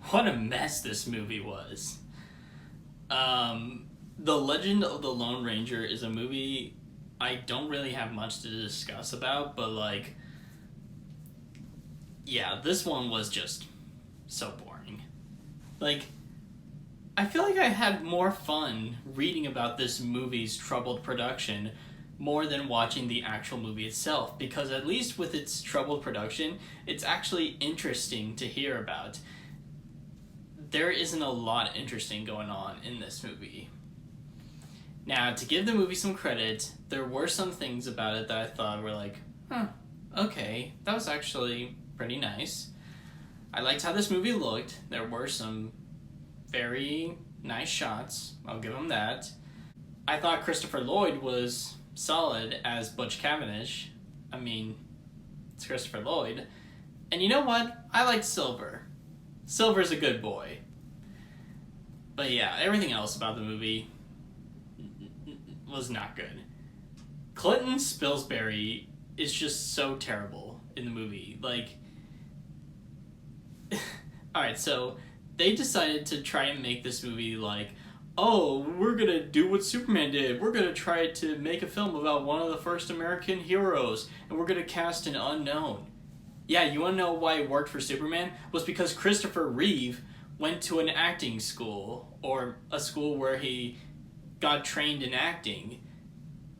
What a mess this movie was. The Legend of the Lone Ranger is a movie I don't really have much to discuss about, but like, yeah, this one was just so boring. Like, I feel like I had more fun reading about this movie's troubled production more than watching the actual movie itself, because at least with its troubled production, it's actually interesting to hear about. There isn't a lot interesting going on in this movie. Now, to give the movie some credit, there were some things about it that I thought were like, huh, okay, that was actually pretty nice. I liked how this movie looked. There were some very nice shots. I'll give him that. I thought Christopher Lloyd was solid as Butch Cavendish. I mean, it's Christopher Lloyd. And you know what? I liked Silver. Silver's a good boy. But yeah, everything else about the movie was not good. Clinton Spilsbury is just so terrible in the movie. Like, alright, so they decided to try and make this movie like, oh, we're gonna do what Superman did. We're gonna try to make a film about one of the first American heroes, and we're gonna cast an unknown. Yeah, you wanna know why it worked for Superman? Was because Christopher Reeve went to an acting school, or a school where he got trained in acting.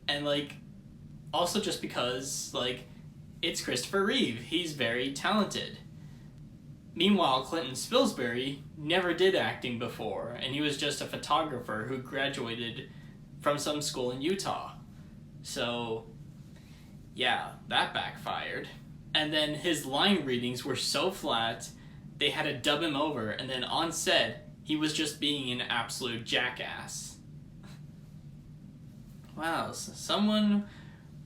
And like, also just because, like, it's Christopher Reeve. He's very talented. Meanwhile, Clinton Spilsbury never did acting before, and he was just a photographer who graduated from some school in Utah. So, yeah, that backfired. And then his line readings were so flat, they had to dub him over, and then on set, he was just being an absolute jackass. Wow, someone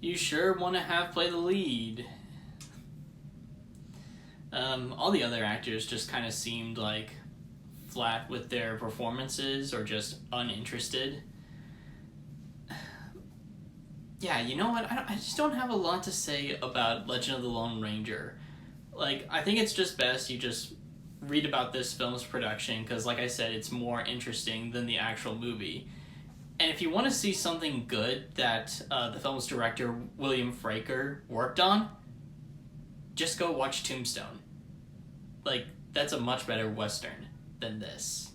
you sure want to have play the lead. All the other actors just kind of seemed like flat with their performances or just uninterested. Yeah, you know what? I just don't have a lot to say about Legend of the Lone Ranger. Like, I think it's just best you just read about this film's production, because like I said, it's more interesting than the actual movie. And if you want to see something good that the film's director, William Fraker, worked on, just go watch Tombstone. Like, that's a much better Western than this.